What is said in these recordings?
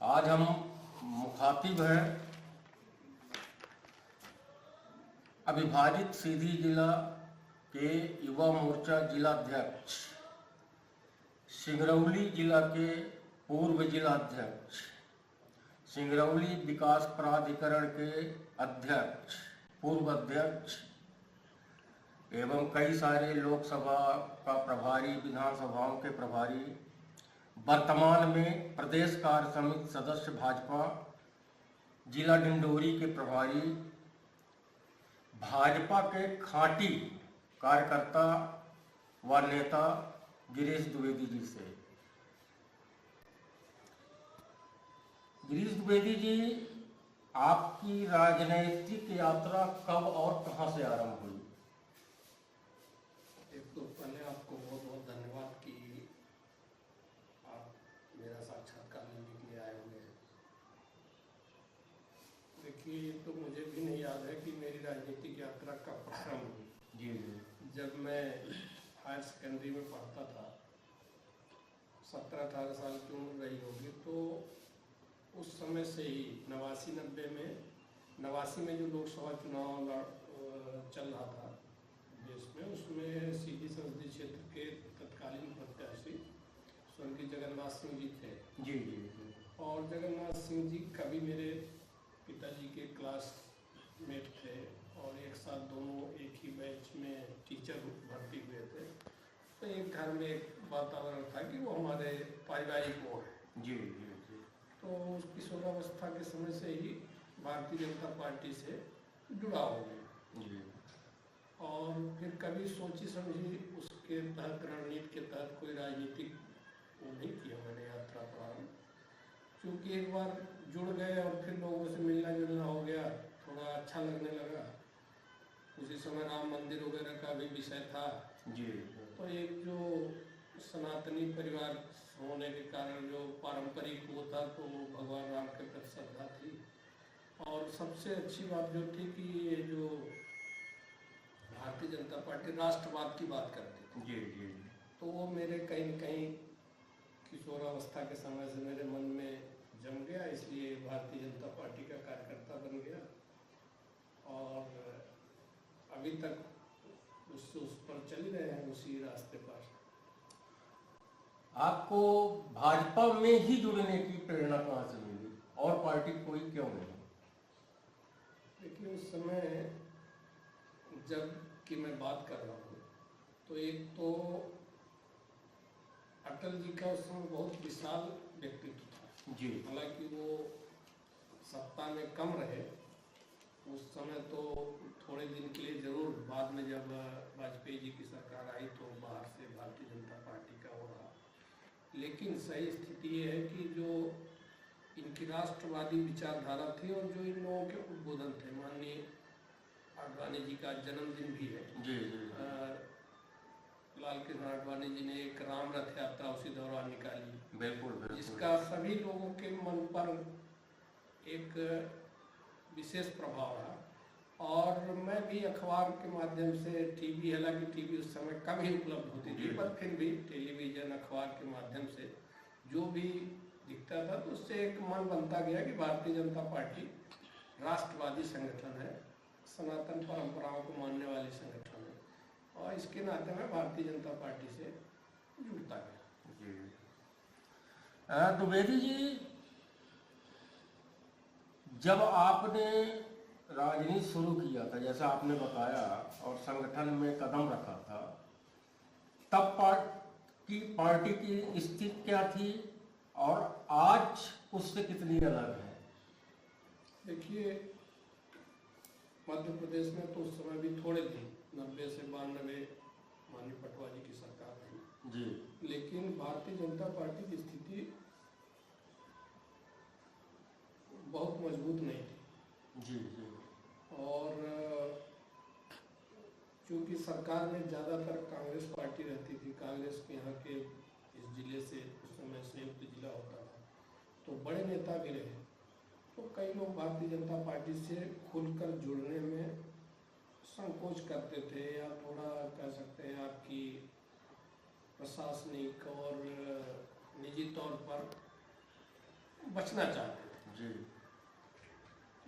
आज हम मुखातिब हैं अविभाजित सीधी जिला के युवा मोर्चा जिलाध्यक्ष, सिंगरौली जिला के पूर्व जिलाध्यक्ष, सिंगरौली विकास प्राधिकरण के अध्यक्ष, पूर्व अध्यक्ष एवं कई सारे लोकसभा का प्रभारी, विधानसभाओं के प्रभारी, वर्तमान में प्रदेश कार्य समिति सदस्य भाजपा, जिला डिंडोरी के प्रभारी, भाजपा के खांटी कार्यकर्ता व नेता गिरीश द्विवेदी जी से। गिरीश द्विवेदी जी, आपकी राजनीतिक यात्रा कब और कहां से आरंभ हुई? एक तो पहले आपको बहुत बहुत धन्यवाद कि आप मेरा साक्षात्कार लेने के लिए आए हुए हैं। देखिए, ये तो मुझे भी नहीं याद है कि मेरी राजनीतिक यात्रा कब प्रारंभ हुई। जी। जब मैं हायर सेकेंडरी में पढ़ता था, 17-18 साल की उम्र रही होगी, तो उस समय से ही 89-90 में, 89 में जो लोकसभा चुनाव चल रहा था देश में, उसमें सीधी संसदीय क्षेत्र के तत्कालीन प्रत्याशी स्वर्गीय जगन्नाथ सिंह जी थे। जी जी जी। और जगन्नाथ सिंह जी कभी मेरे पिताजी के क्लासमेट थे और एक साथ दोनों एक ही बैच में टीचर भर्ती हुए थे। तो एक घर में एक वातावरण था कि वो हमारे पारिवारिक वो है। जी जी जी। तो उस किशोरावस्था के समय से ही भारतीय जनता पार्टी से जुड़ा हो गया। जी। और फिर कभी सोची समझी उसके तहत, रणनीति के तहत कोई राजनीतिक वो नहीं किया मैंने यात्रा प्रारंभ। क्योंकि एक बार जुड़ गए और फिर लोगों से मिलना जुलना हो गया, थोड़ा अच्छा लगने लगा। उसी समय राम मंदिर वगैरह का भी विषय था। जी। तो एक जो सनातनी परिवार होने के कारण जो पारंपरिक वो था, तो वो भगवान राम के प्रति श्रद्धा थी। और सबसे अच्छी बात जो थी कि ये जो भारतीय जनता पार्टी राष्ट्रवाद की बात करती थी। जी जी। तो वो मेरे कहीं न कहीं किशोरावस्था के समय से मेरे मन में जम गया, इसलिए भारतीय जनता पार्टी का कार्यकर्ता बन गया और अभी तक उस पर चल रहे हैं, उसी रास्ते पर। आपको भाजपा में ही जुड़ने की प्रेरणा कहाँ से मिली और पार्टी कोई क्यों नहीं? देखिए, उस समय जब की मैं बात कर रहा हूँ, तो एक तो अटल जी का उस समय बहुत विशाल व्यक्तित्व था। जी। हालांकि वो सत्ता में कम रहे उस समय, तो थोड़े दिन के लिए जरूर, बाद में जब वाजपेयी जी की सरकार आई तो बाहर से भारतीय जनता पार्टी का हो रहा। लेकिन सही स्थिति ये है कि जो इनकी राष्ट्रवादी विचारधारा थी और जो इन लोगों के उद्बोधन थे, माननीय आडवाणी जी का जन्मदिन भी है। जी जी। लाल कृष्ण आडवाणी जी ने एक राम रथ यात्रा उसी दौरान निकाली, बिल्कुल बिल्कुल। जिसका सभी लोगों के मन पर एक विशेष प्रभाव रहा। और मैं भी अखबार के माध्यम से, टीवी, हालांकि टीवी उस समय कम ही उपलब्ध होती थी, पर फिर भी टेलीविज़न, अखबार के माध्यम से जो भी दिखता था, तो उससे एक मन बनता गया कि भारतीय जनता पार्टी राष्ट्रवादी संगठन है, सनातन परंपराओं को मानने वाली संगठन है, और इसके नाते मैं भारतीय जनता पार्टी से जुड़ता गया। जी। द्विवेदी जी, जब आपने राजनीति शुरू किया था, जैसा आपने बताया, और संगठन में कदम रखा था, तब पार्टी की स्थिति क्या थी और आज उससे कितनी अलग है? देखिए, मध्य प्रदेश में तो उस समय भी थोड़े थे, 90 से 92 माननीय पटवारी की सरकार थी जी। लेकिन भारतीय जनता पार्टी की स्थिति बहुत मजबूत नहीं थी। जी जी। और चूँकि सरकार में ज़्यादातर कांग्रेस पार्टी रहती थी, कांग्रेस के यहाँ के इस जिले से उस समय संयुक्त जिला होता था, तो बड़े नेता भी रहे, तो कई लोग भारतीय जनता पार्टी से खुलकर जुड़ने में संकोच करते थे, या थोड़ा कह सकते हैं आपकी प्रशासनिक और निजी तौर पर बचना चाहते थे। जी।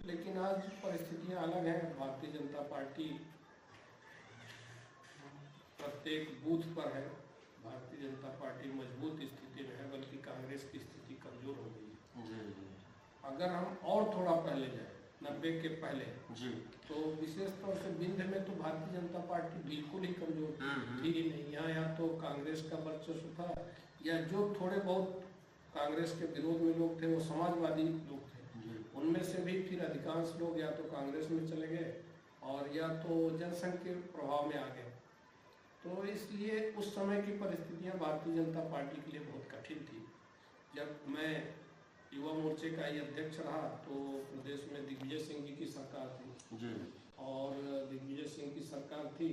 लेकिन आज परिस्थितियां अलग हैं। भारतीय जनता पार्टी प्रत्येक बूथ पर है। भारतीय जनता पार्टी मजबूत स्थिति में है, बल्कि कांग्रेस की स्थिति कमजोर हो गई है। जी। अगर हम और थोड़ा पहले जाए, 90 के पहले, जी। तो विशेष तौर से विंध्य में तो भारतीय जनता पार्टी बिल्कुल ही कमजोर थी ही नहीं। यहाँ या तो कांग्रेस का वर्चस्व था, या जो थोड़े बहुत कांग्रेस के विरोध में लोग थे वो समाजवादी लोग थे। उनमें से भी फिर अधिकांश लोग या तो कांग्रेस में चले गए और या तो जनसंघ के प्रभाव में आ गए। तो इसलिए उस समय की परिस्थितियां भारतीय जनता पार्टी के लिए बहुत कठिन थी। जब मैं युवा मोर्चे का ही अध्यक्ष रहा तो प्रदेश में दिग्विजय सिंह जी की सरकार थी जी। और दिग्विजय सिंह की सरकार थी,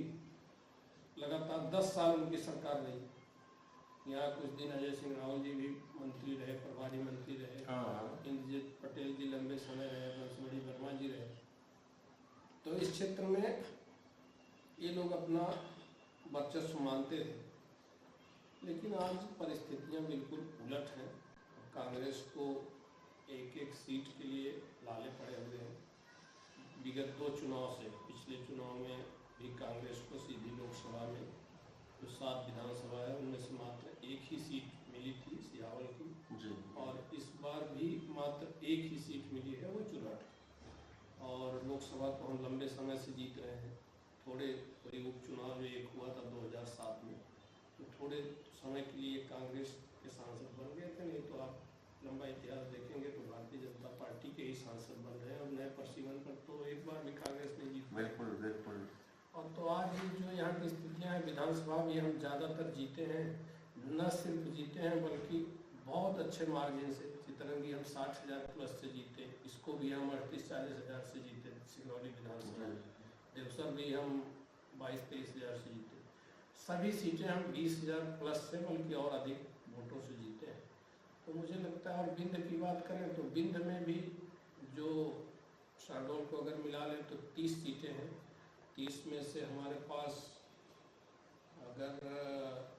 लगातार 10 साल उनकी सरकार रही। यहाँ कुछ दिन अजय सिंह रावल जी भी मंत्री रहे, प्रभारी मंत्री रहे, इंद्रजीत पटेल जी लंबे समय रहे, बंसुमणि वर्मा जी रहे। तो इस क्षेत्र में ये लोग अपना वर्चस्व मानते थे। लेकिन आज परिस्थितियां बिल्कुल उलट हैं। कांग्रेस को एक एक सीट के लिए लाले पड़े हुए हैं। विगत 2 चुनाव से, पिछले चुनाव में भी कांग्रेस को सीधी लोकसभा में जो 7 विधानसभा है उनमें से मात्र एक ही सीट मिली थी, सियावल की। और इस बार भी मात्र एक ही सीट मिली है, वो चुनाव। और लोकसभा तो हम लंबे समय से जीत रहे हैं। थोड़े कोई उपचुनाव जो एक हुआ था 2007 में, तो थोड़े समय के लिए कांग्रेस के सांसद बन गए थे। नहीं तो आप लंबा इतिहास देखेंगे तो भारतीय जनता पार्टी के ही सांसद बन रहे हैं। और नए प्रसीमन पर तो एक बार भी कांग्रेस नहीं जीती। बिल्कुल बिल्कुल। और तो आज जो यहाँ की स्थितियाँ हैं, विधानसभा भी हम ज़्यादातर जीते हैं। न सिर्फ जीते हैं बल्कि बहुत अच्छे मार्जिन से। चितरंगी हम 60,000 प्लस से जीते, इसको भी हम 38-40 हज़ार से जीते सिंगरौली विधानसभा। देवसर भी हम 22-23 हज़ार से जीते। सभी सीटें हम 20,000 प्लस से बल्कि और अधिक वोटों से जीते हैं। तो मुझे लगता है, और विंध्य की बात करें तो विंध्य में भी जो शहडोल को अगर मिला लें तो 30 सीटें हैं। 30 में से हमारे पास अगर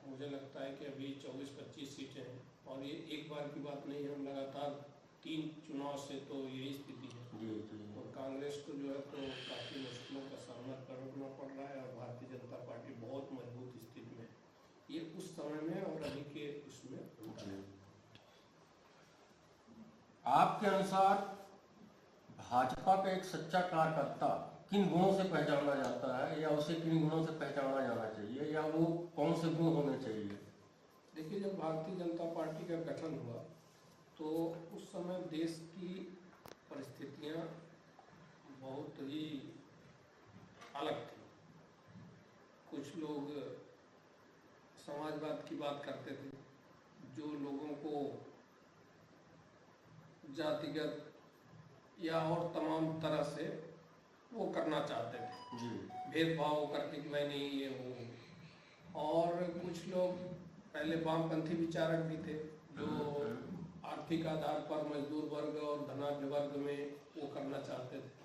मुझे लगता है कि अभी 24-25 सीटें हैं। और ये एक बार की बात नहीं है, हम लगातार 3 चुनाव से तो यही स्थिति है। और कांग्रेस को जो है तो काफ़ी मुश्किलों का सामना करना पड़ रहा है और भारतीय जनता पार्टी बहुत मजबूत स्थिति में है। ये उस समय में और अभी के उसमें होता है। आपके अनुसार भाजपा का एक सच्चा कार्यकर्ता किन गुणों से पहचाना जाता है, या उसे किन गुणों से पहचाना जाना चाहिए, या वो कौन से गुण होने चाहिए? देखिए, जब भारतीय जनता पार्टी का गठन हुआ तो उस समय देश की परिस्थितियां बहुत ही अलग थी। कुछ लोग समाजवाद की बात करते थे, जो लोगों को जातिगत या और तमाम तरह से वो करना चाहते थे, भेदभाव करके कि मैं नहीं ये हूँ। और कुछ लोग पहले वामपंथी विचारक भी थे, जो आर्थिक आधार पर मजदूर वर्ग और धनाढ्य वर्ग में वो करना चाहते थे।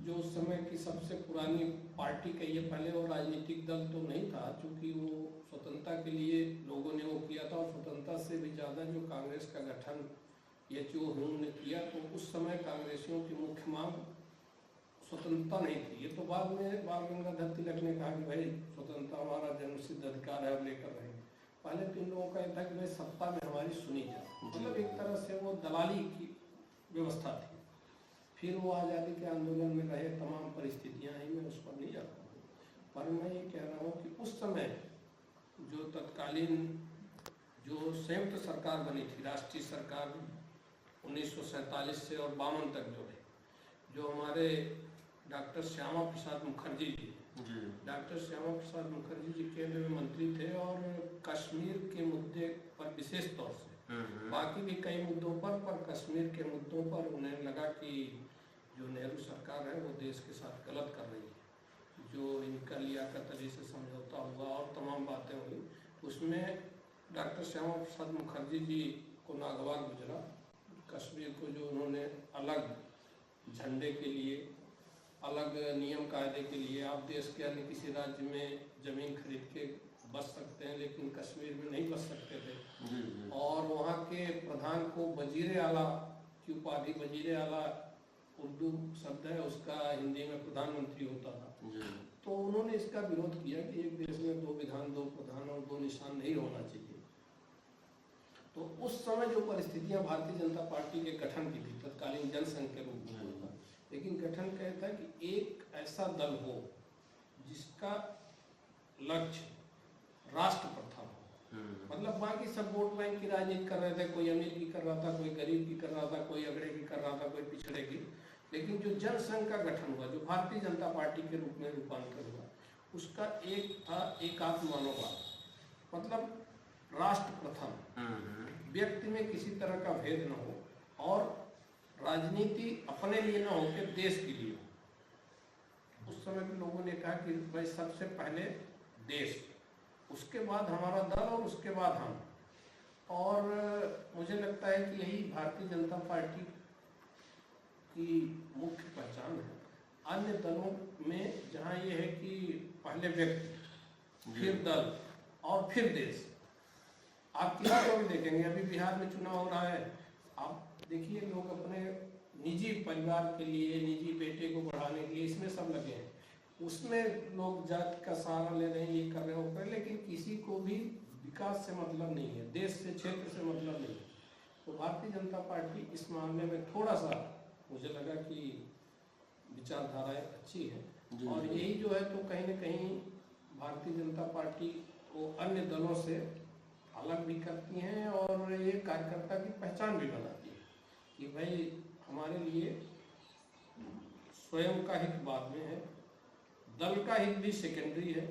जो उस समय की सबसे पुरानी पार्टी कहिए पहले, और राजनीतिक दल तो नहीं था, क्योंकि वो स्वतंत्रता के लिए लोगों ने वो किया था। और स्वतंत्रता से भी ज़्यादा जो कांग्रेस का गठन ये जो उन्होंने किया, तो उस समय कांग्रेसियों की मुख्य मांग स्वतंत्रता नहीं थी। ये तो बाद में बाल गंगाधर तिलक ने कहा कि भाई स्वतंत्रता हमारा जन्मसिद्ध अधिकार है, अब लेकर रहेंगे। पहले तो इन लोगों का यह था कि भाई सत्ता में हमारी सुनी जाए, मतलब एक तरह से वो दलाली की व्यवस्था थी। फिर वो आज़ादी के आंदोलन में रहे, तमाम परिस्थितियाँ आई, मैं उस पर नहीं जाता हूँ। पर मैं ये कह रहा हूँ कि उस समय जो तत्कालीन जो संयुक्त सरकार बनी थी, राष्ट्रीय सरकार 1947 से और 52 तक जो है, जो हमारे डॉक्टर श्यामा प्रसाद मुखर्जी जी, डॉक्टर श्यामा प्रसाद मुखर्जी जी केंद्र में मंत्री थे और कश्मीर के मुद्दे पर विशेष तौर से, बाकी भी कई मुद्दों पर कश्मीर के मुद्दों पर उन्हें लगा कि जो नेहरू सरकार है वो देश के साथ गलत कर रही है। जो इनका लियाकत अली से समझौता हुआ और तमाम बातें हुई, उसमें डॉक्टर श्यामा प्रसाद मुखर्जी जी को नागवार गुजरा। कश्मीर को जो उन्होंने अलग झंडे के लिए, अलग नियम कायदे के लिए, आप देश के अन्य किसी राज्य में ज़मीन खरीद के बस सकते हैं लेकिन कश्मीर में नहीं बस सकते थे। और वहाँ के प्रधान प्रधान को वजीर आला की उपाधि, वजीर आला उर्दू शब्द है उसका, हिंदी में प्रधानमंत्री होता था। तो उन्होंने इसका विरोध किया कि एक देश में 2 विधान 2 प्रधान और 2 निशान नहीं होना चाहिए। तो उस समय जो परिस्थितियां भारतीय जनता पार्टी के गठन की थी, तत्कालीन जनसंघ के रूप में होता, लेकिन गठन कहता है कि एक ऐसा दल हो जिसका लक्ष्य राष्ट्र प्रथम हो। मतलब बाकी सब वोट बैंक की राजनीति कर रहे थे, कोई अमीर की कर रहा था, कोई गरीब की कर रहा था, कोई अगड़े की कर रहा था, कोई पिछड़े की। लेकिन जो जनसंघ का गठन हुआ, जो भारतीय जनता पार्टी के रूप में रूपांतर हुआ, उसका एक था एकात्म मनोभाव, मतलब राष्ट्र प्रथम, व्यक्ति में किसी तरह का भेद न हो और राजनीति अपने लिए न हो कि देश के लिए हो। उस समय के लोगों ने कहा कि भाई सबसे पहले देश, उसके बाद हमारा दल और उसके बाद हम। और मुझे लगता है कि यही भारतीय जनता पार्टी की मुख्य पहचान है। अन्य दलों में जहां ये है कि पहले व्यक्ति, फिर दल और फिर देश। आप किसी को भी देखेंगे, अभी बिहार में चुनाव हो रहा है, आप देखिए लोग अपने निजी परिवार के लिए, निजी बेटे को बढ़ाने के लिए इसमें सब लगे हैं। उसमें लोग जाति का सहारा ले रहे हैं, ये कर रहे हैं, वो कर रहे हैं, लेकिन किसी को भी विकास से मतलब नहीं है, देश से, क्षेत्र से मतलब नहीं है। तो भारतीय जनता पार्टी इस मामले में थोड़ा सा मुझे लगा कि विचारधाराएं अच्छी है। और यही जो है तो कहीं न कहीं भारतीय जनता पार्टी को अन्य दलों से अलग भी करती हैं और ये कार्यकर्ता की पहचान भी बनाती है कि भाई हमारे लिए स्वयं का हित बाद में है, दल का हित भी सेकेंडरी है,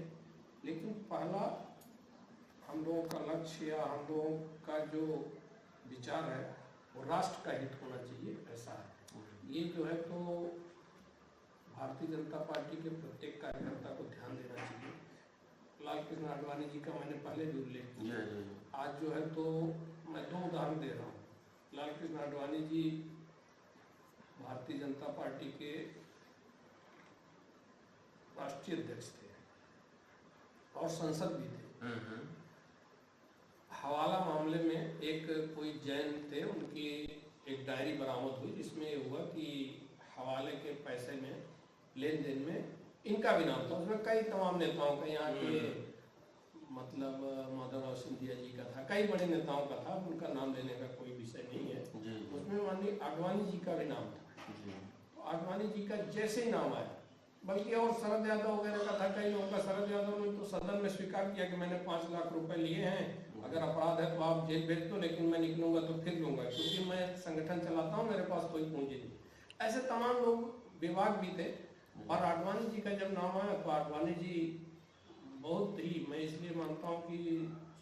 लेकिन पहला हम लोगों का लक्ष्य या हम लोगों का जो विचार है वो राष्ट्र का हित होना चाहिए, ऐसा है। ये जो है तो भारतीय जनता पार्टी के प्रत्येक कार्यकर्ता को ध्यान देना चाहिए। लाल कृष्ण आडवाणी जी का मैंने पहले भी उल्लेख किया। आज जो है तो मैं 2 उदाहरण दे रहा हूँ। लाल कृष्ण आडवाणी जी भारतीय जनता पार्टी के राष्ट्रीय अध्यक्ष थे और संसद भी थे। हवाला मामले में एक कोई जैन थे, उनकी एक डायरी बरामद हुई जिसमें ये हुआ कि हवाले के पैसे में, लेन देन में इनका भी नाम था। उसमें कई तमाम नेताओं का, यहाँ के मतलब माधवराव सिंधिया जी का था, कई बड़े नेताओं का था, उनका नाम लेने का कोई विषय नहीं है। उसमें माननीय आडवाणी जी का भी नाम था। तो आडवाणी जी का जैसे ही नाम आया, बल्कि और शरद यादव वगैरह का था, कई लोगों का। शरद यादव ने तो सदन में स्वीकार किया कि मैंने 5 लाख रुपए लिए हैं, अगर अपराध है तो आप जेल भेज दो, लेकिन मैं निकलूंगा तो फिर लूंगा, क्योंकि मैं संगठन चलाता हूँ, मेरे पास कोई पूंजी नहीं। ऐसे तमाम लोग विभाग भी थे। और आडवाणी जी का जब नाम आया तो आडवाणी जी बहुत ही, मैं इसलिए मानता हूँ कि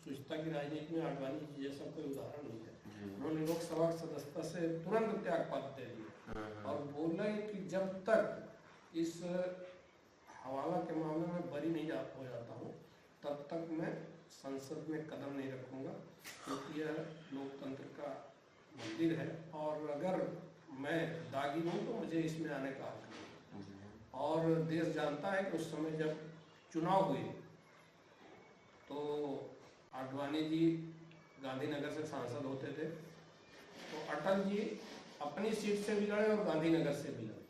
सुचिता की राजनीति में आडवाणी जी जैसा कोई उदाहरण नहीं है। उन्होंने लोकसभा सदस्यता से तुरंत त्यागपत्र दे दिया और बोला कि जब तक इस हवाला के मामले में बरी नहीं हो जाता हूँ तब तक मैं संसद में कदम नहीं रखूँगा, क्योंकि यह लोकतंत्र का मंदिर है और अगर मैं दागी हूँ तो मुझे इसमें आने का हक नहीं। और देश जानता है कि उस समय जब चुनाव हुए तो आडवाणी जी गांधीनगर से सांसद होते थे, तो अटल जी अपनी सीट से भी लड़े और गांधीनगर से भी लड़े।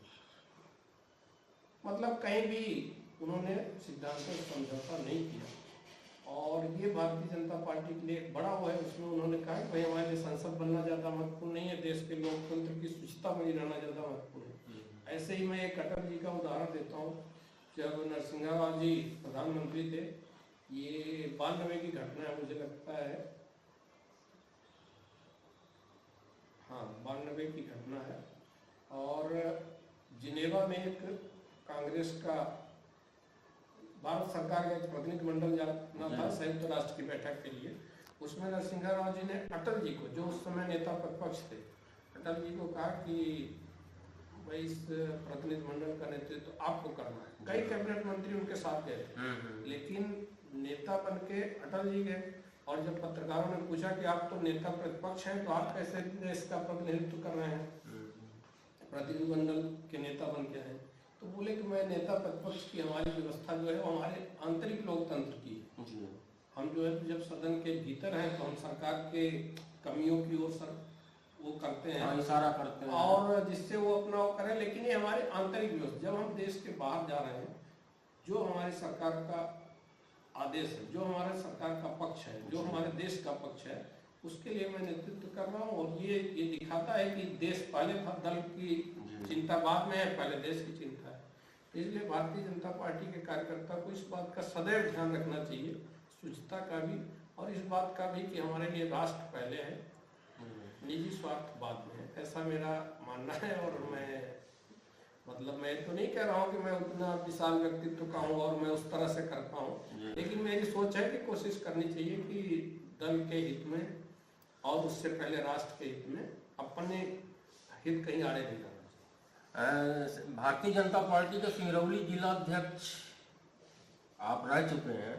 मतलब कहीं भी उन्होंने सिद्धांतों से समझौता नहीं किया। और ये भारतीय जनता पार्टी के लिए एक बड़ा वो है। उसमें उन्होंने कहा कि भाई हमारे लिए संसद बनना ज़्यादा महत्वपूर्ण नहीं है, देश के लोकतंत्र की शुचिता बनी रहना ज़्यादा महत्वपूर्ण है। ऐसे ही मैं एक अटल जी का उदाहरण देता हूँ। जब नरसिंहा राव जी प्रधानमंत्री थे, ये 92 की घटना है, मुझे लगता है, हाँ 92 की घटना है। और जिनेवा में एक कांग्रेस का, भारत सरकार का एक प्रतिनिधिमंडल जाना था संयुक्त राष्ट्र की बैठक के लिए। उसमें नरसिंहा राव जी ने अटल जी को, जो उस समय नेता प्रतिपक्ष थे, अटल जी को कहा कि भाई इस प्रतिनिधिमंडल का नेतृत्व तो आपको करना है। कई कैबिनेट मंत्री उनके साथ गए थे, लेकिन नेता बन के अटल जी गए। और जब पत्रकारों ने पूछा कि आप तो नेता प्रतिपक्ष हैं, तो आप कैसे देश का प्रतिनिधित्व कर रहे हैं, प्रतिनिधिमंडल के नेता बन के हैं? तो बोले कि मैं नेता प्रतिपक्ष की, हमारी व्यवस्था जो है वो हमारे आंतरिक लोकतंत्र की है। हम जो है जब सदन के भीतर हैं तो हम सरकार के कमियों की ओर वो करते हैं, हाँ, इशारा करते हैं और जिससे वो अपना वो करें। लेकिन ये हमारे आंतरिक व्यवस्था, जब हम देश के बाहर जा रहे हैं, जो हमारी सरकार का आदेश है, जो हमारे सरकार का पक्ष है, जो हमारे देश का पक्ष है, उसके लिए मैं नेतृत्व कर रहा हूँ। और ये दिखाता है कि देश पहले था, दल की चिंता बाद में है, पहले देश की चिंता है। इसलिए भारतीय जनता पार्टी के कार्यकर्ता को इस बात का सदैव ध्यान रखना चाहिए, शुचिता का भी, और इस बात का भी कि हमारे लिए राष्ट्र पहले है, निजी स्वार्थ बाद में है। ऐसा मेरा मानना है। और मैं तो नहीं कह रहा हूँ कि मैं उतना विशाल व्यक्तित्व का हूँ और मैं उस तरह से करता हूँ, लेकिन मेरी सोच है कि कोशिश करनी चाहिए कि दल के हित में और उससे पहले राष्ट्र के हित में अपने हित कहीं आड़े नहीं करना चाहिए। भारतीय जनता पार्टी के सिंगरौली जिला अध्यक्ष आप रह चुके हैं,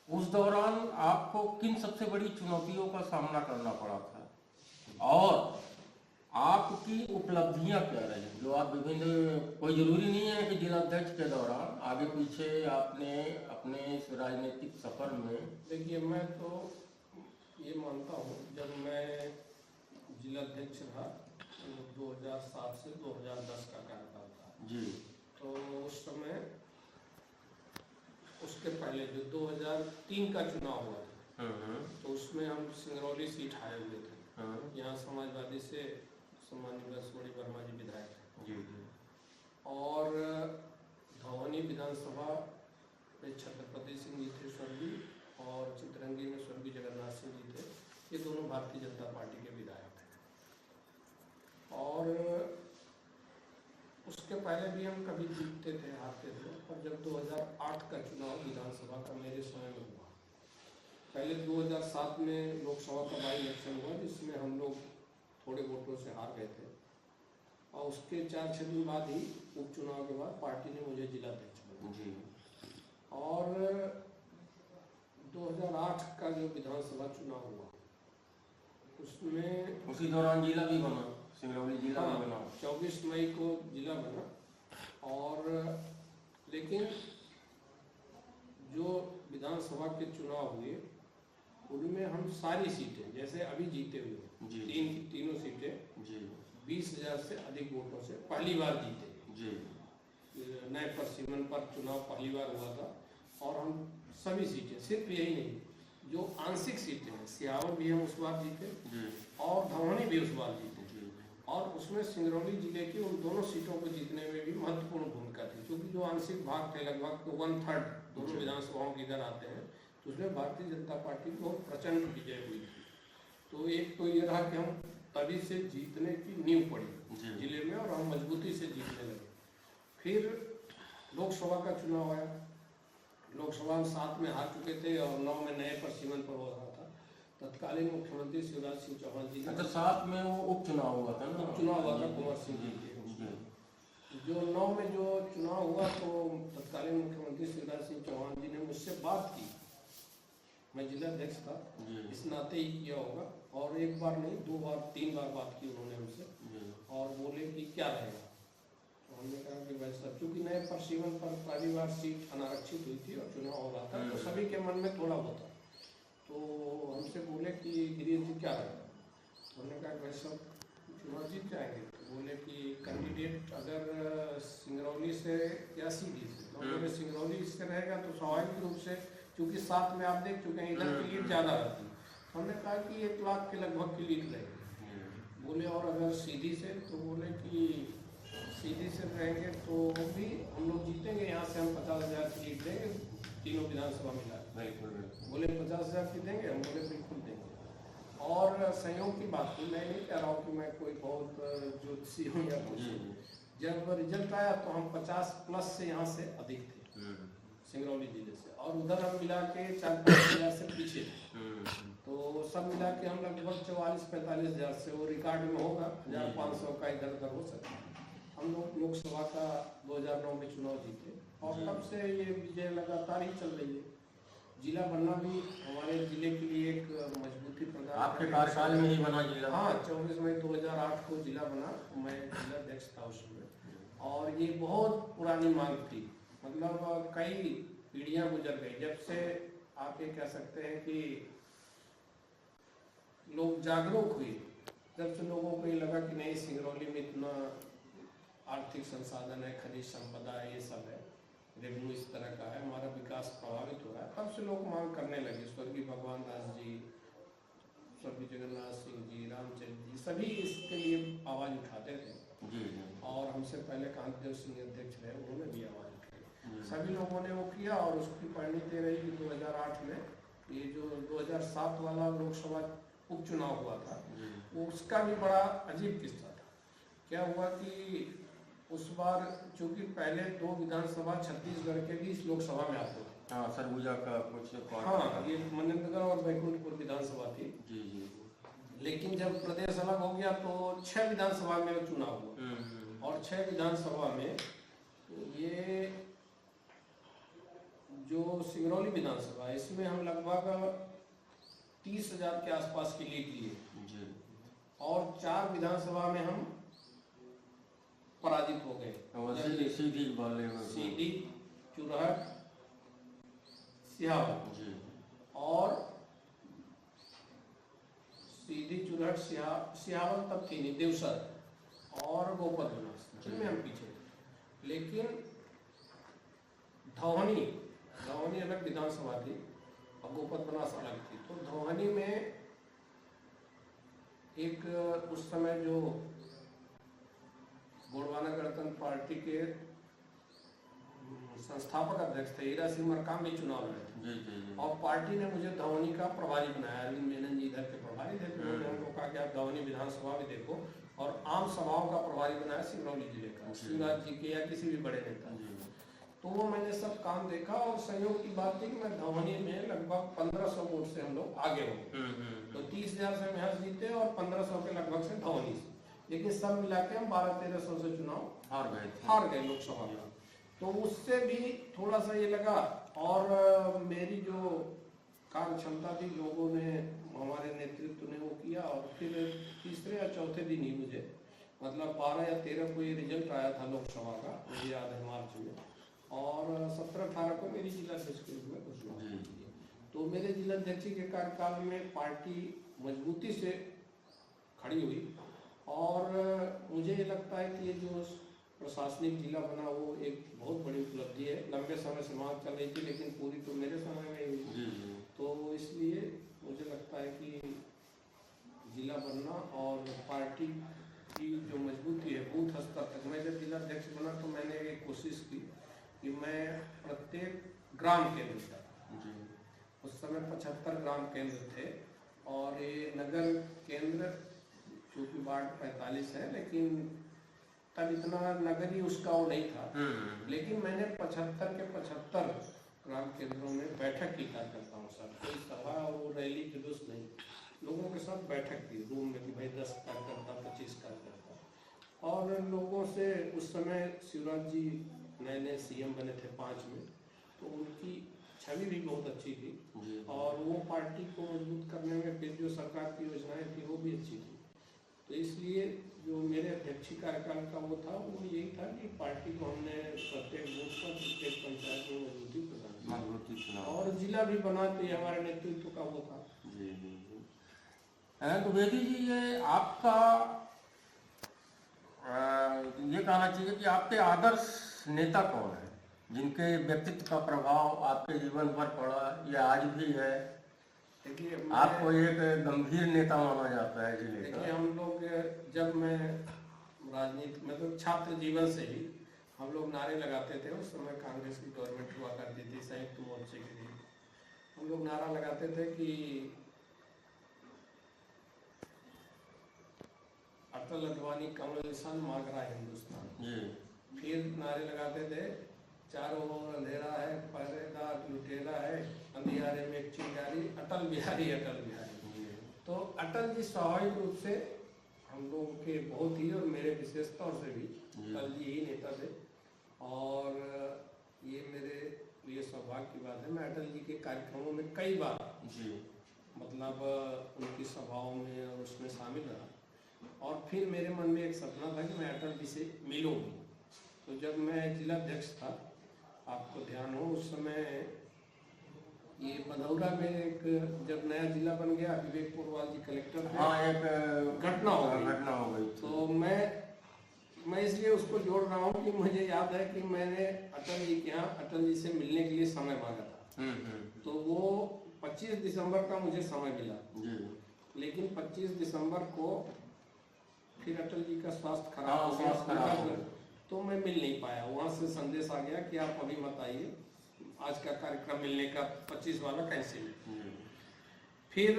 उस दौरान आपको किन सबसे बड़ी चुनौतियों का सामना करना पड़ा था, और आपकी उपलब्धियां क्या रही, जो आप विभिन्न, कोई जरूरी नहीं है कि जिला अध्यक्ष के दौरान, आगे पीछे आपने अपने इस राजनीतिक सफर में। देखिए, मैं तो ये मानता हूँ, जब मैं जिला अध्यक्ष रहा तो 2007 से 2010 का कार्यकाल था जी, तो उस समय, उसके पहले जो 2003 का चुनाव हुआ था, तो उसमें हम सिंगरौली सीट हारे हुए थे। यहाँ समाजवादी से सम्मानीय बसवड़ी वर्मा जी विधायक थे, और धौनी विधानसभा में छत्रपति सिंह जी थे स्वर्गीय, और चितरंगी में स्वर्गीय जगन्नाथ सिंह जी थे। ये दोनों भारतीय जनता पार्टी के विधायक थे। और उसके पहले भी हम कभी जीतते थे, हारते थे। और जब 2008 का चुनाव विधानसभा का मेरे समय में हुआ, पहले 2007 में लोकसभा का बाई इलेक्शन हुआ, जिसमें हम लोग थोड़े वोटों से हार गए थे, और उसके 4-6 दिन बाद ही उपचुनाव के बाद पार्टी ने मुझे जिला अध्यक्ष बनाया। और 2008 का जो विधानसभा चुनाव हुआ, उसमें उसी दौरान जिला भी बना, सिंगरौली जिला भी बना। 24 मई को जिला बना। और लेकिन जो विधानसभा के चुनाव हुए, उनमें हम सारी सीटें, जैसे अभी जीते हुए तीनों सीटें 20,000 से अधिक वोटों से पहली बार जीते। नए प्रसिमन पर चुनाव पहली बार हुआ था, और हम सभी सीटें, सिर्फ यही नहीं, जो आंशिक सीटें हैं, सियावर भी हम उस बार जीते और धवनी भी उस बार जीते। और उसमें सिंगरौली जिले की उन दोनों सीटों को जीतने में भी महत्वपूर्ण भूमिका थी, क्योंकि जो आंशिक भाग थे, लगभग 1/3 दोनों विधानसभाओं के इधर आते हैं, तो उसमें भारतीय जनता पार्टी की बहुत प्रचंड विजय हुई थी। तो एक तो ये रहा कि हम तभी से जीतने की नींव पड़ी जिले में, और हम मजबूती से जीतने लगे। फिर लोकसभा का चुनाव आया, लोकसभा में 7 में हार चुके थे और 9 में नए प्रसिमन पर हो रहा था। तत्कालीन मुख्यमंत्री शिवराज सिंह चौहान जी, अच्छा, 7 में वो उपचुनाव हुआ था ना? उपचुनाव हुआ था कुंवर सिंह जी के। जो 9 में जो चुनाव हुआ, तो तत्कालीन मुख्यमंत्री शिवराज सिंह चौहान जी ने मुझसे बात की, मैं जिला अध्यक्ष था, इस नाते ही किया होगा, और एक बार नहीं, 2 बार 3 बार बात की उन्होंने हमसे, और बोले कि क्या रहेगा। तो हमने कहा कि भाई साहब, चूँकि नए प्रसिमन पर पहली बार सीट अनारक्षित हुई थी और चुनाव हो रहा था, तो सभी के मन में थोड़ा होता, तो हमसे बोले कि गिरीश जी क्या रहेगा। तो हमने कहा कि भाई साहब, चुनाव जीत जाएंगे। तो बोले कि कैंडिडेट अगर सिंगरौली से या सीधी से, तो बोले सिंगरौली से रहेगा तो स्वाभाविक रूप से, क्योंकि 7 में आप देख चुके हैं इधर की लीड ज़्यादा रहती है। हमने कहा कि 1 लाख के लगभग की लीड रहेगी। बोले और अगर सीधी से, तो बोले कि सीधी से रहेंगे तो भी हम लोग जीतेंगे, यहाँ से हम 50,000 की लीड देंगे, तीनों विधानसभा मिला। बोले 50,000 की देंगे, हम बोले बिल्कुल देंगे। और संयोग की बात थी, मैं नहीं कह रहा हूँ कि मैं कोई बहुत ज्योतिषी हूँ या कुछ। जब रिजल्ट आया तो हम 50+ से यहाँ से अधिक थे सिंगरौली जिले से, और उधर हम मिला के 4-5 हज़ार से पीछे थे। तो सब मिला के हम लगभग 44-45 हज़ार से, वो रिकॉर्ड में होगा, 1,500 का इधर उधर हो सकता है। हम लोग लोकसभा का 2009 में चुनाव जीते, और तब से ये विजय लगातार ही चल रही है। जिला बनना भी हमारे जिले के लिए एक मजबूती प्रदान, आपके कार्यकाल में ही बना जिला? हाँ, 24 मई 2008 को जिला बना, मैं जिला अध्यक्ष था उसमें। और ये बहुत पुरानी मांग थी, मतलब कई पीढ़ियां गुजर गई, जब से आप ये कह सकते हैं कि लोग जागरूक हुए जब से लोगों को ये लगा कि नहीं सिंगरौली में इतना आर्थिक संसाधन है, खनिज संपदा है, ये सब है, रेवेन्यू इस तरह का है, हमारा विकास प्रभावित हो रहा है, तब से लोग मांग करने लगे। स्वर्गीय भगवान दास जी, स्वर्गीय जगन्नाथ सिंह जी, रामचंद्र जी, सभी इसके लिए आवाज़ उठाते थे। और हमसे पहले कांतिदेव सिंह अध्यक्ष रहे, उन्होंने भी आवाज़ उठाई। सभी लोगों ने वो किया और उसकी परिणति रही कि 2008 में ये जो 2007 वाला लोकसभा उपचुनाव हुआ था, उसका भी बड़ा अजीब किस्सा था। क्या हुआ कि उस बार चूंकि पहले 2 विधानसभा छत्तीसगढ़ के भी इस लोकसभा में आते थे। हाँ, सरगुजा का कुछ। हाँ, ये मनेन्द्रगढ़ और बैकुंठपुर विधानसभा थी। जी जी। लेकिन जब प्रदेश अलग हो गया तो 6 विधानसभा में चुनाव हुआ और 6 विधानसभा में ये जो सिंगरौली विधानसभा है, इसमें हम लगभग 30,000 के आसपास की लीड लिए और 4 विधानसभा में हम पराजित हो गए। सीधी, चुरहट, सिहावल और सीधी, चुरहट, सिहावल तब थी नहीं, देवसर और गोपदनास, जिनमें हम पीछे थे। लेकिन धौहनी अलग विधानसभा थी और गोपदनास अलग थी। तो धौहनी में एक उस समय जो गोंडवाना गणतंत्र पार्टी के संस्थापक अध्यक्ष थे हीरा सिंह मरकाम भी चुनाव लड़े थे और पार्टी ने मुझे धौहनी का प्रभारी बनाया। अरविंद मेनन जी इधर के प्रभारी थे, तो उन्होंने हमको कहा कि आप धौहनी विधानसभा भी देखो और आम सभाओं का प्रभारी बनाया सिंगरौली जिले का, शिवराज जी के या किसी भी बड़े नेता। तो वो मैंने सब काम देखा और संयोग की बात थी कि मैं धौहनी में लगभग 1500 वोट से हम लोग आगे हो गए। तो 30,000 से महज जीते और 1500 के लगभग से धौहनी से, लेकिन सब मिला के हम 1200-1300 से चुनाव हार गए लोकसभा में। तो उससे भी थोड़ा सा ये लगा और मेरी जो कार्य क्षमता थी, लोगों ने, हमारे नेतृत्व ने वो किया और फिर तीसरे या चौथे दिन ही मुझे मतलब 12 या 13 को ये रिजल्ट आया था लोकसभा का, मुझे याद है मार्च में, और 17-18 को मेरी जिलाध्यक्ष के रूप में घोषणा हुई। तो मेरे जिलाध्यक्ष के कार्यकाल में पार्टी मजबूती से खड़ी हुई और मुझे ये लगता है कि ये जो प्रशासनिक जिला बना वो एक बहुत बड़ी उपलब्धि है। लंबे समय से मांग चल रही थी लेकिन पूरी तो मेरे समय में हुई। तो इसलिए मुझे लगता है कि जिला बनना और पार्टी की जो मजबूती है बूथ स्तर तक, मैं जब जिलाध्यक्ष बना तो मैंने एक कोशिश की कि मैं प्रत्येक ग्राम केंद्र तक, उस समय 75 ग्राम केंद्र थे और ये नगर केंद्र चूँकि वार्ड 45 है लेकिन तब इतना नगरी उसका वो नहीं था, लेकिन मैंने 75 के 75 ग्राम केंद्रों में बैठक की कार्यकर्ताओं साथ, कोई सभा और रैली जुलूस नहीं, लोगों के साथ बैठक की रूम में कि भाई 10 कार्यकर्ता 25 कार्यकर्ता, और लोगों से उस समय शिवराज जी नए सीएम बने थे 5 में, तो उनकी छवि भी बहुत अच्छी थी और वो पार्टी को मजबूत करने में फिर जो सरकार की योजनाएं थी वो भी अच्छी थी। तो इसलिए जो मेरे अध्यक्षीय कार्यकाल का वो था वो यही था कि पार्टी को हमने प्रत्येक बूथ पर, प्रत्येक पंचायत में मजबूती प्रदान की और जिला भी बना, तो ये हमारे नेतृत्व का वो था। तो बेदी जी, ये आपका ये कहना चाहिए कि आपके आदर्श नेता कौन है जिनके व्यक्तित्व का प्रभाव आपके जीवन पर पड़ा या आज भी है? देखिए, आपको एक गंभीर नेता माना जाता है जिले का। देखिए, हम लोग जब मैं राजनीति मतलब छात्र जीवन से ही हम लोग नारे लगाते थे, उस समय कांग्रेस की गवर्नमेंट हुआ करती थी, संयुक्त मोर्चे के लिए हम लोग नारा लगाते थे कि अटल, अडवाणी, कमल निशान, मांग रहा हिंदुस्तान। फिर नारे लगाते थे चारों ओर अंधेरा है, पहरेदार लुटेरा है, अंधियारे में एक चिंगारी, अटल बिहारी अटल बिहारी। तो अटल जी स्वाभाविक रूप से हम लोग के बहुत ही और मेरे विशेष तौर से भी अटल जी ही नेता थे और ये मेरे लिए सौभाग्य की बात है, मैं अटल जी के कार्यक्रमों में कई बार मतलब उनकी सभाओं में और उसमें शामिल रहा और फिर मेरे मन में एक सपना था कि मैं अटल जी से मिलूँ। तो जब मैं जिलाध्यक्ष था, आपको ध्यान हो उस समय ये बधौरा में एक जब नया जिला बन गया, विवेक पोरवाल जी कलेक्टर थे। हाँ, एक घटना हो गई। थी। तो मैं इसलिए उसको जोड़ रहा हूँ कि मुझे याद है कि मैंने अटल जी के यहाँ अटल जी से मिलने के लिए समय मांगा था। तो वो 25 दिसंबर का मुझे समय मिला जी। लेकिन 25 दिसंबर को फिर अटल जी का स्वास्थ्य खराब हाँ, हो स्वास्थ्य खराब हो गया, गया। तो मैं मिल नहीं पाया। वहाँ से संदेश आ गया कि आप अभी मत आइए, आज का कार्यक्रम मिलने का 25 वाला कैंसिल है। फिर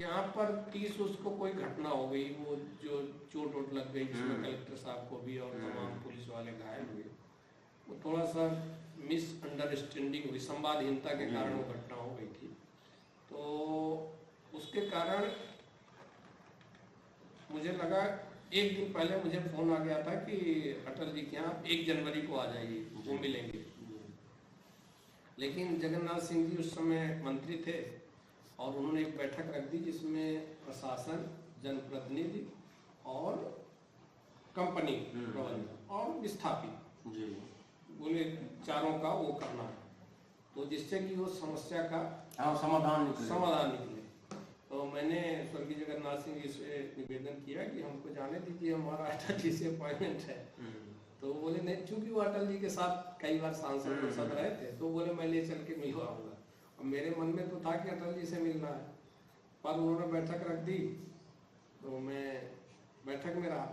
यहाँ पर 30 उसको कोई घटना हो गई, वो जो चोट वोट लग गई जिसमें कलेक्टर साहब को भी और तमाम पुलिस वाले घायल हुए। वो थोड़ा सा मिसअंडरस्टैंडिंग हुई, संवादहीनता के कारण वो घटना हो गई थी। तो उसके कारण मुझे लगा, एक दिन पहले मुझे फोन आ गया था कि अटल जी के यहाँ 1 जनवरी को आ जाइए, वो मिलेंगे। लेकिन जगन्नाथ सिंह जी उस समय मंत्री थे और उन्होंने एक बैठक रख दी जिसमें प्रशासन, जनप्रतिनिधि और कंपनी प्रबंधन और विस्थापित जी। बोले चारों का वो करना है, तो जिससे कि वो समस्या का समाधान निकले। तो मैंने स्वर्गीय जगन्नाथ सिंह जी से निवेदन किया कि हमको जाने दीजिए, हमारा अटल जी से अपॉइंटमेंट है। तो वो बोले नहीं, चूंकि वो अटल जी के साथ कई बार सांसद रहे थे, तो बोले मैं ले चल के मिलवाऊंगा। और मेरे मन में तो था कि अटल जी से मिलना है, पर उन्होंने बैठक रख दी तो मैं बैठक में रहा,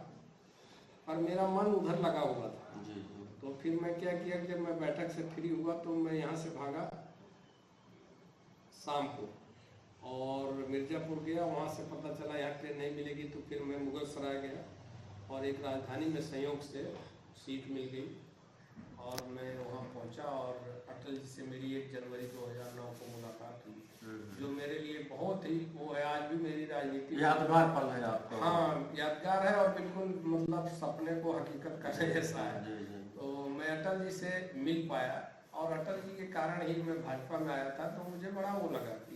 पर मेरा मन उधर लगा हुआ था। तो फिर मैं क्या किया, जब मैं बैठक से फ्री हुआ तो मैं यहाँ से भागा शाम को और मिर्जापुर गया। वहाँ से पता चला यहाँ ट्रेन नहीं मिलेगी, तो फिर मैं मुगल सराय गया और एक राजधानी में संयोग से सीट मिल गई और मैं वहाँ पहुँचा और अटल जी से मेरी 1 जनवरी 2009 को मुलाकात हुई, जो मेरे लिए बहुत ही वो है, आज भी मेरी राजनीति यादगार पल है आपका। हाँ, यादगार है और बिल्कुल मतलब सपने को हकीकत करने जैसा है। तो मैं अटल जी से मिल पाया और अटल जी के कारण ही मैं भाजपा में आया था। तो मुझे बड़ा वो लगा कि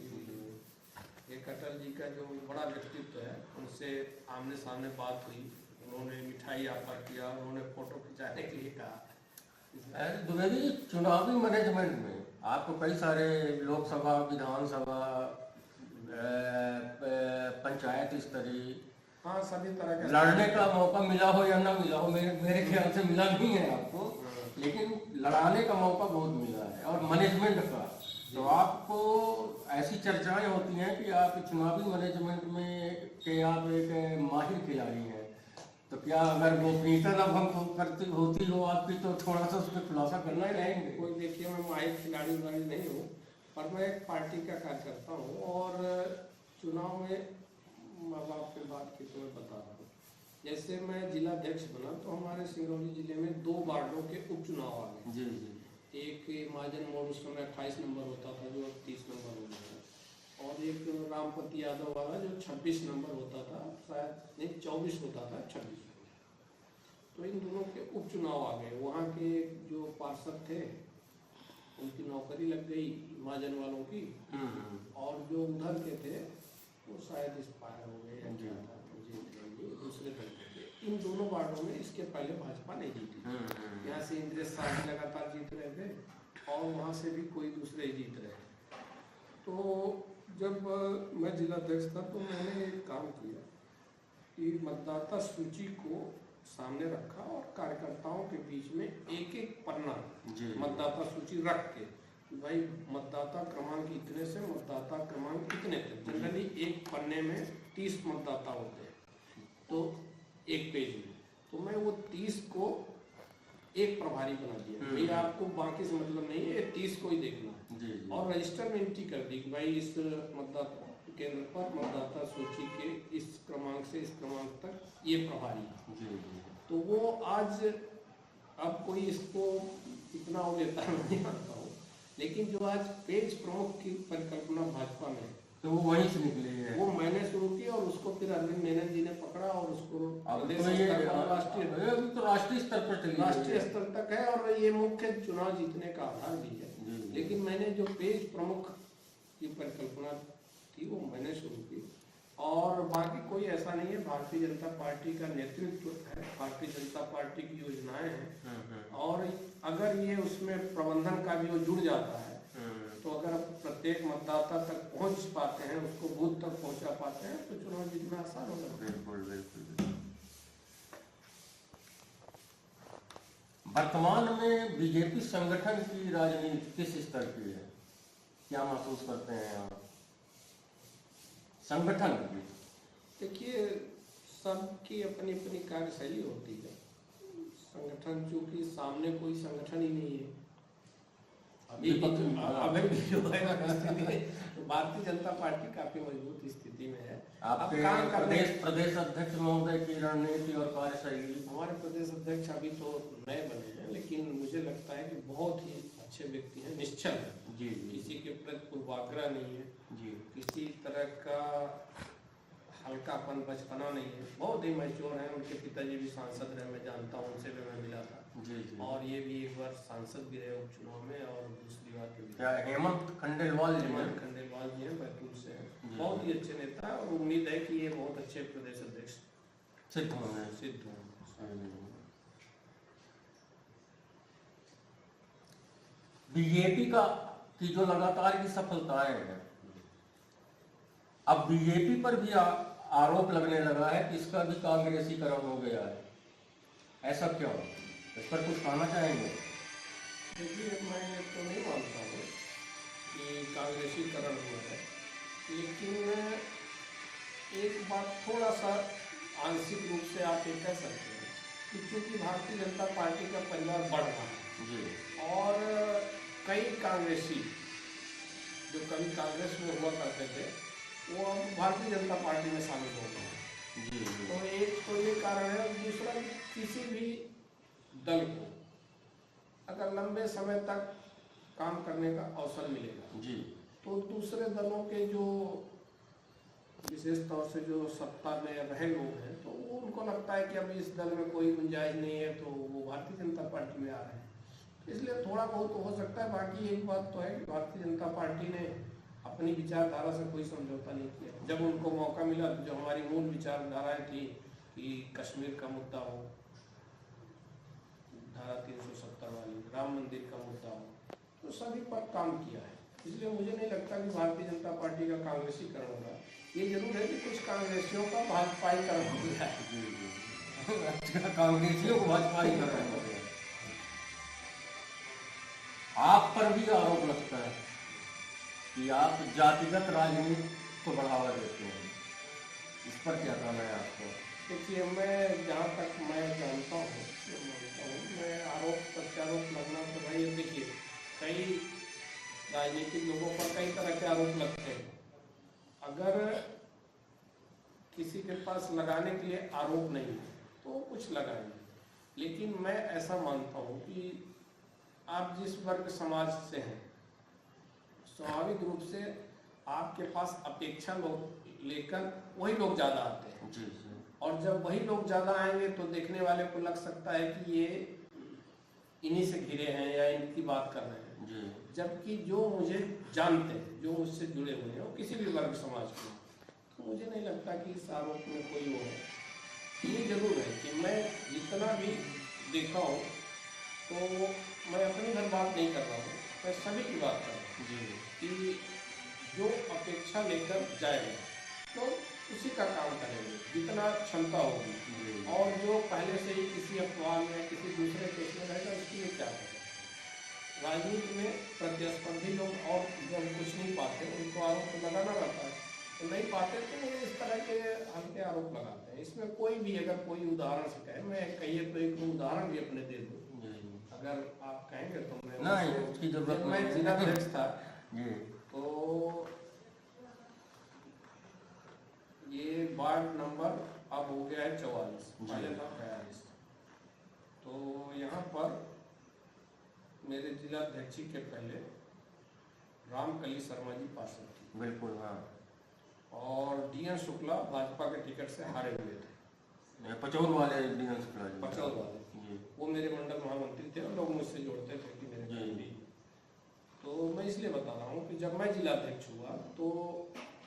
एक अटल जी का जो बड़ा व्यक्तित्व है, उनसे आमने सामने बात हुई, उन्होंने मिठाई ऑफर किया, उन्होंने फोटो खिंचाने के लिए कहा। द्विवेदी, चुनावी मैनेजमेंट में आपको कई सारे लोकसभा, विधानसभा, पंचायत स्तरीय, हाँ, सभी तरह का लड़ने का मौका मिला हो या ना मिला हो, मेरे ख्याल से मिला नहीं है आपको, लेकिन लड़ाने का मौका बहुत मिला है और मैनेजमेंट का। तो आपको ऐसी चर्चाएं होती हैं कि आप चुनावी मैनेजमेंट में के आप एक माहिर खिलाड़ी हैं, तो क्या अगर गोपनीयता न भंग करती होती हो आपकी, तो थोड़ा सा उसमें खुलासा करना ही रहेंगे। कोई देखिए, मैं माहिर खिलाड़ी नहीं हूँ, पर मैं एक पार्टी का कार्यकर्ता हूँ और चुनाव में अब आपके बात की तो मैं बता रहा हूँ। जैसे मैं जिला अध्यक्ष बना तो हमारे सिंगरौली जिले में 2 वार्डों के उपचुनाव आ गए। जी जी। एक महाजन मोड़ उस समय 28 नंबर होता था, जो अब 30 नंबर हो गया, और एक रामपति यादव वाला जो 26 नंबर होता था, शायद नहीं 24 होता था, 26। तो इन दोनों के उपचुनाव आ गए। वहाँ के जो पार्षद थे उनकी नौकरी लग गई महाजन वालों की, और जो उधर के थे वो शायद एक्सपायर हो गए या क्या था, मुझे दूसरे दल के। इन दोनों वार्डों में इसके पहले भाजपा नहीं जीती। यहाँ से इंद्रेश शाह लगातार जीत रहे थे और वहाँ से भी कोई दूसरे ही जीत रहे। तो जब मैं जिला अध्यक्ष था तो मैंने एक काम किया कि मतदाता सूची को सामने रखा और कार्यकर्ताओं के बीच में एक पन्ना मतदाता सूची रख के, भाई मतदाता क्रमांक इतने से मतदाता क्रमांक इतने तक, जनरली एक पन्ने में 30 मतदाता होते हैं, तो एक पेज में, तो मैं वो 30 को एक प्रभारी बना दिया। भाई आपको बाकी से मतलब नहीं है, 30 को ही देखना, और रजिस्टर में एंट्री कर दी कि भाई इस मतदाता केंद्र पर मतदाता सूची के इस क्रमांक से इस क्रमांक तक ये प्रभारी। तो वो आज अब कोई इसको इतना वो लेता नहीं मानता हूँ, लेकिन जो आज पेज प्रमुख की परिकल्पना भाजपा में, तो वो वहीं से निकले हैं। वो मैंने शुरू किया और उसको फिर अरविंद मेनन जी ने पकड़ा और उसको राष्ट्रीय स्तर पर राष्ट्रीय स्तर तक है और ये मुख्य चुनाव जीतने का आधार भी है। लेकिन मैंने जो पेज प्रमुख की परिकल्पना थी वो मैंने शुरू की, और बाकी कोई ऐसा नहीं है। भारतीय जनता पार्टी का नेतृत्व है, भारतीय जनता पार्टी की योजनाएं हैं, और अगर ये उसमें प्रबंधन का भी वो जुड़ जाता है तो अगर प्रत्येक मतदाता तक पहुंच पाते हैं, उसको बूथ तक पहुंचा पाते हैं, तो चुनाव जीतना आसान हो जाता है। बिल्कुल बिल्कुल। वर्तमान में बीजेपी संगठन की राजनीति किस स्तर की है, क्या महसूस करते हैं आप संगठन की? देखिए, सबकी अपनी अपनी कार्यशैली होती है। संगठन, चूंकि सामने कोई संगठन ही नहीं है अभी भी जो है स्थिति, तो भारतीय जनता पार्टी काफी मजबूत स्थिति में है। आपके प्रदेश अध्यक्ष महोदय की रणनीति और कार्यशैली? हमारे प्रदेश अध्यक्ष अभी तो नए बने हैं, लेकिन मुझे लगता है कि बहुत ही अच्छे व्यक्ति हैं, निश्चल है जी, किसी के प्रति पूर्वाग्रह नहीं है जी, किसी तरह का हल्कापन बचपना नहीं है, बहुत ही मैच्योर है। उनके पिताजी भी सांसद रहे, मैं जानता हूँ, उनसे भी मैं मिला था। जी, जी। और ये भी एक बार सांसद भी रहे उपचुनाव में, और दूसरी बार के क्या हेमंत खंडेलवाल जी हैं? खंडेलवाल जी हैं, बैतूल से हैं, बहुत ही अच्छे नेता है, और उम्मीद है कि ये बहुत अच्छे प्रदेश अध्यक्ष सिद्ध होंगे। सिद्ध होंगे। बीजेपी की जो लगातार की सफलताएं हैं, अब बीजेपी पर भी आरोप लगने लगा है कि इसका भी कांग्रेसीकरण हो गया है, ऐसा क्यों? इस पर कुछ कहना चाहेंगे? देखिए, मैं तो नहीं मानता हूँ कि कांग्रेसीकरण हुआ है, लेकिन एक बात थोड़ा सा आंशिक रूप से आप ये कह सकते हैं कि चूंकि भारतीय जनता पार्टी का परिवार बढ़ रहा है जी, और कई कांग्रेसी जो कभी कांग्रेस में हुआ करते थे, वो अब भारतीय जनता पार्टी में शामिल हो गए हैं। जी, जी, तो एक तो ये कारण है, और दूसरा किसी भी दल को अगर लंबे समय तक काम करने का अवसर मिलेगा, जी, तो दूसरे दलों के जो विशेष तौर से जो सत्ता में रहे लोग हैं, तो वो उनको लगता है कि अब इस दल में कोई गुंजाइश नहीं है, तो वो भारतीय जनता पार्टी में आ रहे हैं। इसलिए थोड़ा बहुत हो सकता है। बाकी एक बात तो है कि भारतीय जनता पार्टी ने अपनी विचारधारा से कोई समझौता नहीं किया। जब उनको मौका मिला, जो हमारी मूल विचारधाराएं थी कि कश्मीर का मुद्दा हो, धारा 370 वाली, राम मंदिर का मुद्दा हो, तो सभी पर काम किया है। इसलिए मुझे नहीं लगता कि भारतीय जनता पार्टी का कांग्रेसीकरण होगा। ये जरूर है कि कुछ कांग्रेसियों का भाजपाईकरण हो गया है। कांग्रेसियों को भाजपाईकरण हो गया। आप पर भी आरोप लगता है कि आप जातिगत राजनीति को बढ़ावा देते हैं, इस पर क्या कहना है आपको? देखिए, मैं जहाँ तक मैं जानता हूँ, मैं आरोप प्रत्यारोप लगना तो भाई, देखिए कई राजनीतिक लोगों पर कई तरह के आरोप लगते हैं। अगर किसी के पास लगाने के लिए आरोप नहीं है तो कुछ लगाएंगे, लेकिन मैं ऐसा मानता हूँ कि आप जिस वर्ग समाज से हैं, स्वाभाविक रूप से आपके पास अपेक्षा लोग लेकर वही लोग ज़्यादा आते हैं। जी, जी। और जब वही लोग ज़्यादा आएंगे तो देखने वाले को लग सकता है कि ये इन्हीं से घिरे हैं या इनकी बात कर रहे हैं। जी। जबकि जो मुझे जानते हैं, जो मुझसे जुड़े हुए हैं, वो किसी भी वर्ग समाज के, तो मुझे नहीं लगता कि इस आरोप में कोई वो है। ये जरूर है कि मैं जितना भी देखा हूँ, तो मैं अपनी घर बात नहीं कर रहा हूँ, मैं सभी की बात कर रहा हूँ कि जो अपेक्षा लेकर जाएगा तो उसी का काम करेंगे जितना क्षमता होगी, और जो पहले से ही किसी अफवाह में किसी दूसरे केस में रहेगा, उसके लिए क्या करें। राजनीति में प्रतिस्पर्धी लोग और जब कुछ नहीं पाते उनको आरोप लगाना रहता है, तो नहीं पाते तो वो इस तरह के हल्के आरोप लगाते हैं। इसमें कोई भी अगर कोई उदाहरण से कहे, मैं कहिए तो एक उदाहरण भी अपने दे दूँ, अगर आप कहेंगे तो मैं जिला अध्यक्ष था, तो ये वार्ड नंबर अब हो गया है 44, पहले था 42। तो यहाँ पर मेरे जिला अध्यक्ष के पहले रामकली शर्मा जी पार्षद थी। बिल्कुल, हाँ। और डीएन शुक्ला भाजपा के टिकट से हारे हुए थे। पचौल वाले डीएन शुक्ला जी, पचौल वाले, वो मेरे मंडल महामंत्री थे और लोग मुझसे जोड़ते थे कि मेरे जी। तो मैं इसलिए बता रहा हूँ कि जब मैं जिला अध्यक्ष हुआ तो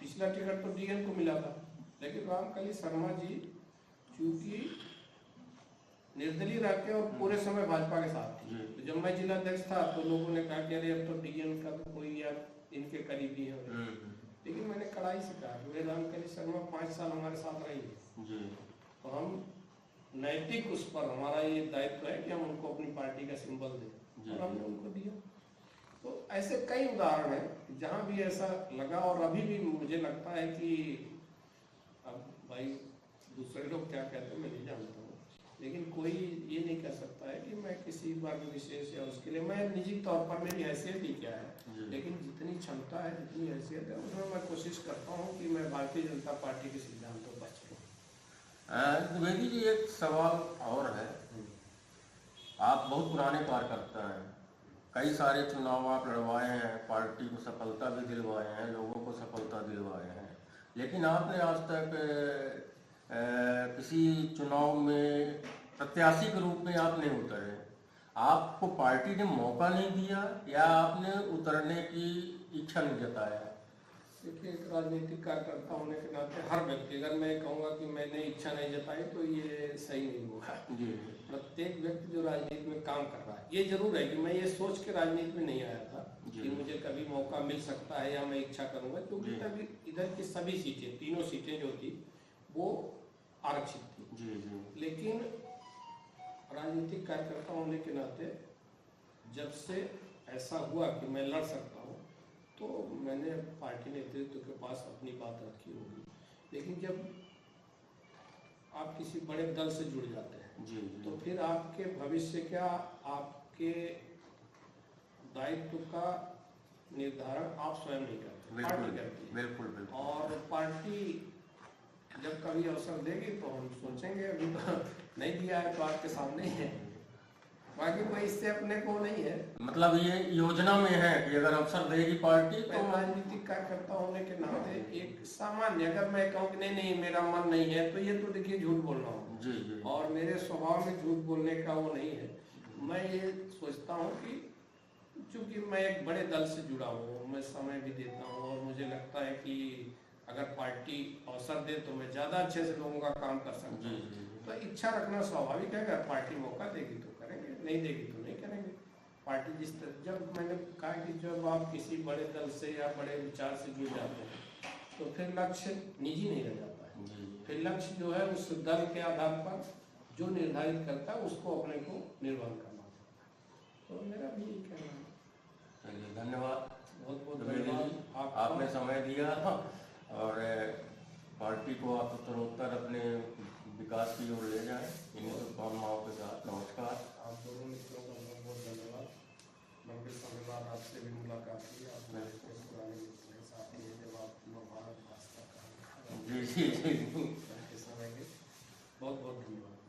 पिछला टिकट तो डीएन को मिला था, लेकिन रामकली शर्मा जी चूंकि निर्दलीय रह के और पूरे समय भाजपा के साथ थी। जी। तो जब मैं जिला अध्यक्ष था तो लोगों ने कहा कि अरे अब तो डीएन का तो कोई या इनके करीबी है, लेकिन मैंने कड़ाई से कहा कि वे रामकली शर्मा 5 साल हमारे साथ रही है, जी। तो हम नैतिक उस पर हमारा ये दायित्व है कि हम उनको अपनी पार्टी का सिंबल दें, और हमने उनको दिया। तो ऐसे कई उदाहरण हैं जहाँ भी ऐसा लगा, और अभी भी मुझे लगता है कि अब भाई दूसरे लोग क्या कहते हैं मैं नहीं जानता हूँ, लेकिन कोई ये नहीं कह सकता है कि मैं किसी वर्ग विशेष या उसके लिए, मैं निजी तौर पर मेरी हैसियत ही क्या है, लेकिन जितनी क्षमता है जितनी हैसियत है उसमें मैं कोशिश करता हूँ कि मैं भारतीय जनता पार्टी के सिद्धांतों पर चलूँ। द्विवेदी जी, एक सवाल और है। आप बहुत पुराने कार्यकर्ता हैं, कई सारे चुनाव आप लड़वाए हैं, पार्टी को सफलता भी दिलवाए हैं, लोगों को सफलता दिलवाए हैं, लेकिन आपने आज तक किसी चुनाव में प्रत्याशी के रूप में आप नहीं उतरे। आपको पार्टी ने मौका नहीं दिया या आपने उतरने की इच्छा नहीं जताया? देखिए, एक राजनीतिक कार्यकर्ता होने के नाते हर व्यक्ति, अगर मैं कहूँगा कि मैंने इच्छा नहीं जताई तो ये सही नहीं होगा जी। प्रत्येक व्यक्ति जो राजनीति में काम कर रहा है, ये जरूर है कि मैं ये सोच के राजनीति में नहीं आया था कि मुझे कभी मौका मिल सकता है या मैं इच्छा करूंगा, क्योंकि तभी इधर की सभी सीटें, तीनों सीटें जो थी वो आरक्षित थी। जी। लेकिन राजनीतिक कार्यकर्ता होने के नाते जब से ऐसा हुआ कि मैं लड़ सकता हूँ, तो मैंने पार्टी नेतृत्व के पास अपनी बात रखी होगी। लेकिन जब आप किसी बड़े दल से जुड़ जाते हैं जी। तो फिर आपके भविष्य क्या, आपके दायित्व का निर्धारण आप स्वयं नहीं करते, पार्टी करती है। बिल्कुल। और पार्टी जब कभी अवसर देगी तो हम सोचेंगे, अभी तो नहीं दिया है तो आपके सामने ही है, बाकी कोई इससे अपने को नहीं है। मतलब ये योजना में है कि अगर अवसर देगी पार्टी तो। राजनीतिक कार्यकर्ता होने के नाते एक सामान्य, अगर मैं कहूँ कि नहीं मेरा मन नहीं है, तो ये तो देखिए झूठ बोल रहा हूँ। जी। और मेरे स्वभाव में झूठ बोलने का वो नहीं है। मैं ये सोचता हूँ कि चूंकि मैं एक बड़े दल से जुड़ा हूँ, मैं समय भी देता हूँ, और मुझे लगता है कि अगर पार्टी अवसर दे तो मैं ज़्यादा अच्छे से लोगों का काम कर सकता हूँ। तो इच्छा रखना स्वाभाविक है, अगर पार्टी मौका देगी तो करेंगे, नहीं देगी तो नहीं करेंगे। पार्टी जिस तरह, जब मैंने कहा कि जब आप किसी बड़े दल से या बड़े विचार से जुड़ जाते हैं तो फिर लक्ष्य निजी नहीं रह जाता है, फिर लक्ष्य जो है उस दल के आधार पर जो निर्धारित करता है उसको अपने को निर्वहन करना पड़ता है। तो मेरा भी यही कहना है। चलिए, धन्यवाद। बहुत धन्यवाद, आपने समय दिया और पार्टी को आप उत्तरोत्तर अपने विकास की ओर ले जाएं। इन्हीं शुभकामनाओं के साथ नमस्कार। आप दोनों मित्रों का बहुत धन्यवाद। लंबे समय बाद आपसे भी मुलाकात हुई, आप मेरे पुराने मित्र हैं, साथी हैं, जब आप भारत भाषा का जी। समय के बहुत धन्यवाद।